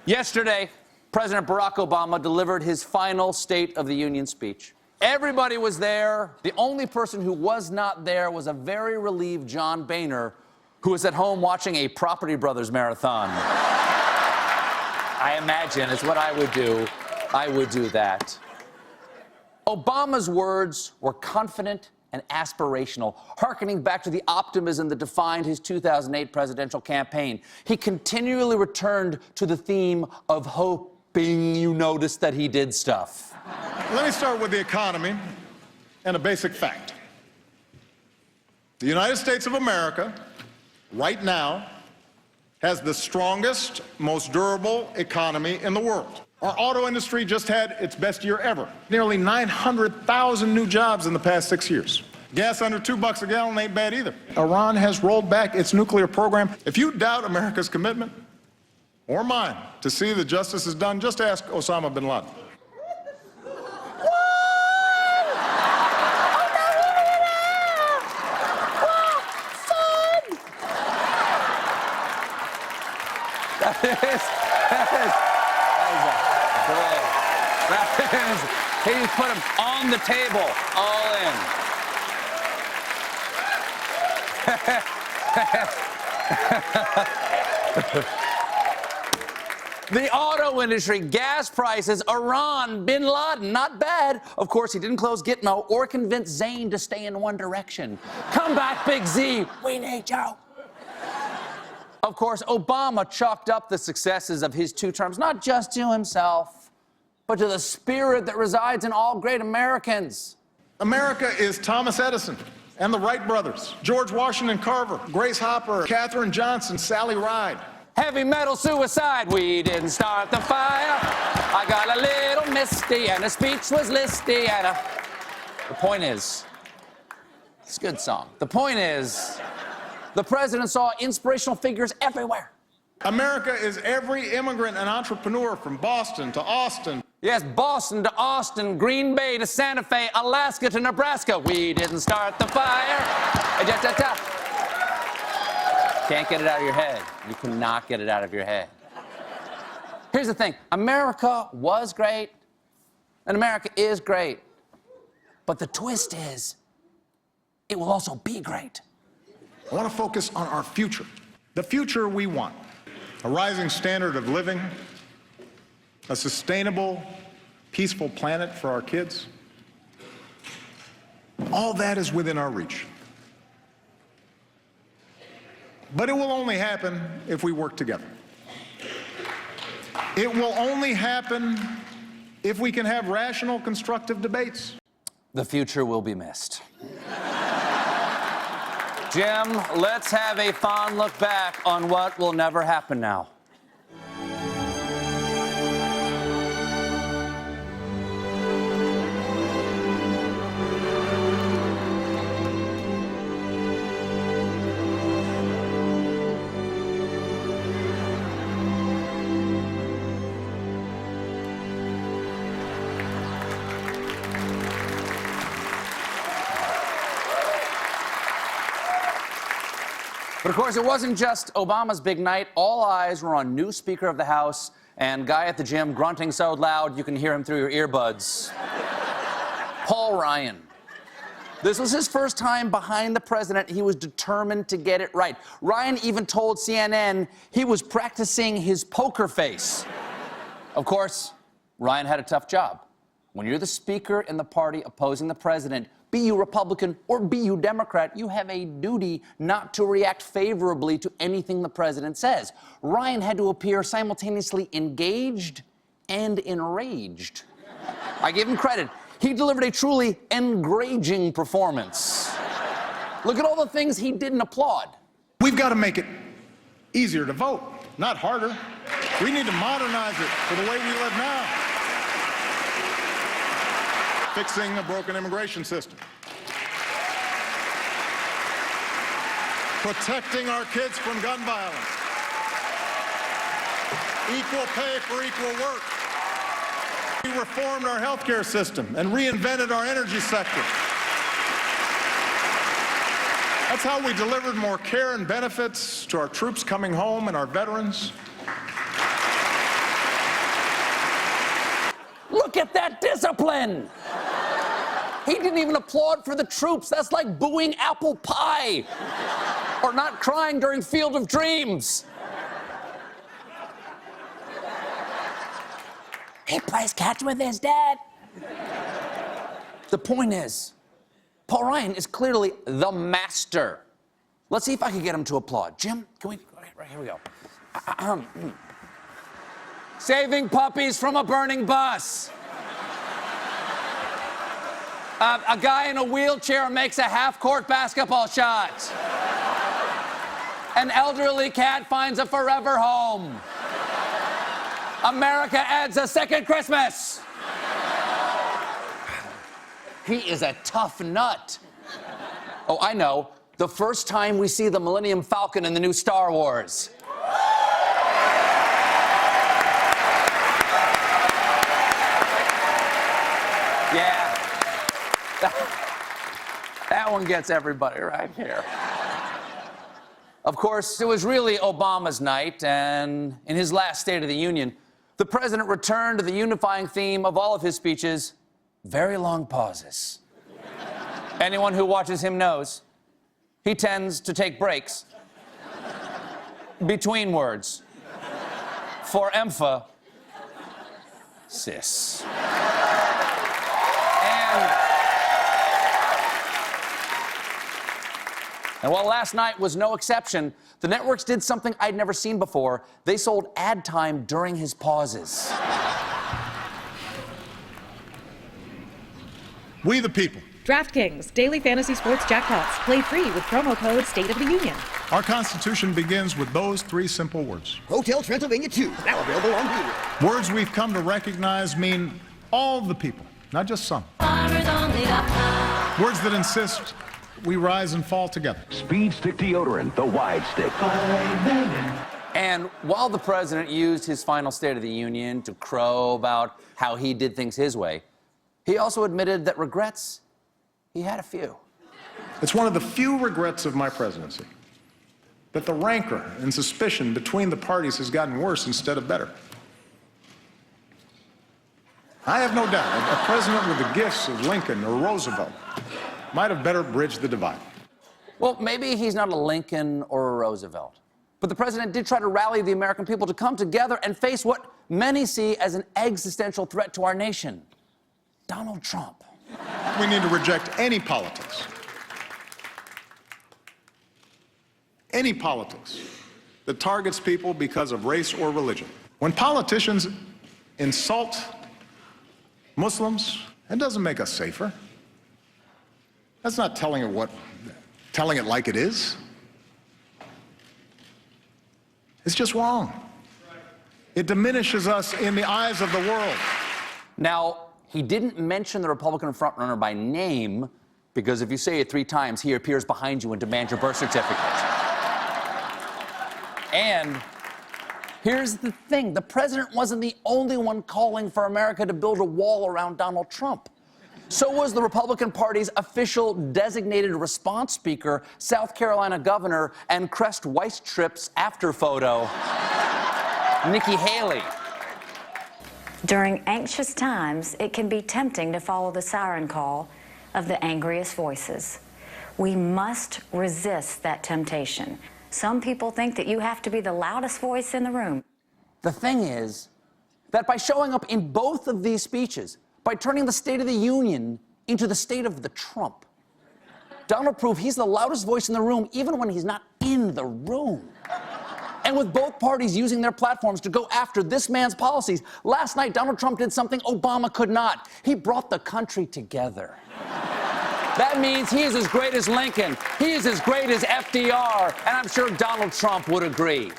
Yesterday, President Barack Obama delivered his final State of the Union speech. Everybody was there. The only person who was not there was a very relieved John Boehner, who was at home watching a Property Brothers marathon. I imagine it's what I would do. I would do that. Obama's words were confident and aspirational, hearkening back to the optimism that defined his 2008 presidential campaign. He continually returned to the theme of hoping you noticed that he did stuff. Let me start with the economy and a basic fact. The United States of America, right now, has the strongest, most durable economy in the world. Our auto industry just had its best year ever. Nearly 900,000 new jobs in the past 6 years. Gas under $2 a gallon ain't bad either. Iran has rolled back its nuclear program. If you doubt America's commitment, or mine, to see that justice is done, just ask Osama bin Laden. He put him on the table, all in. The auto industry, gas prices, Iran, bin Laden, not bad. Of course, he didn't close Gitmo or convince Zayn to stay in one direction. Come back, Big Z. We need you. Of course, Obama chalked up the successes of his 2 terms, not just to himself, but to the spirit that resides in all great Americans. America is Thomas Edison and the Wright brothers, George Washington Carver, Grace Hopper, Katherine Johnson, Sally Ride. Heavy metal suicide, we didn't start the fire. I got a little misty and the speech was listy and The point is, it's a good song. The point is, the president saw inspirational figures everywhere. America is every immigrant and entrepreneur from Boston to Austin. Yes, Boston to Austin, Green Bay to Santa Fe, Alaska to Nebraska. We didn't start the fire. Can't get it out of your head. You cannot get it out of your head. Here's the thing. America was great, and America is great. But the twist is, it will also be great. I want to focus on our future, the future we want. A rising standard of living, a sustainable, peaceful planet for our kids. All that is within our reach. But it will only happen if we work together. It will only happen if we can have rational, constructive debates. The future will be missed. Jim, let's have a fond look back on what will never happen now. But of course, it wasn't just Obama's big night. All eyes were on new Speaker of the House and guy at the gym grunting so loud you can hear him through your earbuds. Paul Ryan. This was his first time behind the president. He was determined to get it right. Ryan even told CNN he was practicing his poker face. Of course, Ryan had a tough job. When you're the speaker in the party opposing the president, be you Republican or be you Democrat, you have a duty not to react favorably to anything the president says. Ryan had to appear simultaneously engaged and enraged. I give him credit. He delivered a truly enraging performance. Look at all the things he didn't applaud. We've got to make it easier to vote, not harder. We need to modernize it for the way we live now. Fixing a broken immigration system. Protecting our kids from gun violence. Equal pay for equal work. We reformed our healthcare system and reinvented our energy sector. That's how we delivered more care and benefits to our troops coming home and our veterans. Look at that discipline! He didn't even applaud for the troops. That's like booing apple pie. Or not crying during Field of Dreams. He plays catch with his dad. The point is, Paul Ryan is clearly the master. Let's see if I can get him to applaud. Jim, can we? Right, here we go. Saving puppies from a burning bus. A guy in a wheelchair makes a half-court basketball shot. An elderly cat finds a forever home. America adds a second Christmas. He is a tough nut. Oh, I know. The first time we see the Millennium Falcon in the new Star Wars. Yeah. That one gets everybody right here. Of course, it was really Obama's night, and in his last State of the Union, the president returned to the unifying theme of all of his speeches: very long pauses. Anyone who watches him knows he tends to take breaks between words for emphasis. And while last night was no exception, the networks did something I'd never seen before. They sold ad time during his pauses. We the people. DraftKings, daily fantasy sports jackpots. Play free with promo code State of the Union. Our Constitution begins with those three simple words. Hotel Transylvania 2, now available on video. Words we've come to recognize mean all the people, not just some. Words that insist we rise and fall together. Speed Stick deodorant, the wide stick. And while the president used his final State of the Union to crow about how he did things his way, he also admitted that regrets, he had a few. It's one of the few regrets of my presidency that the rancor and suspicion between the parties has gotten worse instead of better. I have no doubt a president with the gifts of Lincoln or Roosevelt might have better bridged the divide. Well, maybe he's not a Lincoln or a Roosevelt, but the president did try to rally the American people to come together and face what many see as an existential threat to our nation: Donald Trump. We need to reject any politics that targets people because of race or religion. When politicians insult Muslims, that doesn't make us safer. That's not telling it like it is. It's just wrong. It diminishes us in the eyes of the world. Now, he didn't mention the Republican frontrunner by name, because if you say it 3 times, he appears behind you and demands your birth certificate. And here's the thing: the president wasn't the only one calling for America to build a wall around Donald Trump. So was the Republican Party's official designated response speaker, South Carolina Governor and Crest Weistrip's after photo, Nikki Haley. During anxious times, it can be tempting to follow the siren call of the angriest voices. We must resist that temptation. Some people think that you have to be the loudest voice in the room. The thing is that by showing up in both of these speeches, by turning the State of the Union into the State of the Trump, Donald proved he's the loudest voice in the room even when he's not in the room. And with both parties using their platforms to go after this man's policies, last night Donald Trump did something Obama could not. He brought the country together. That means he is as great as Lincoln, he is as great as FDR, and I'm sure Donald Trump would agree.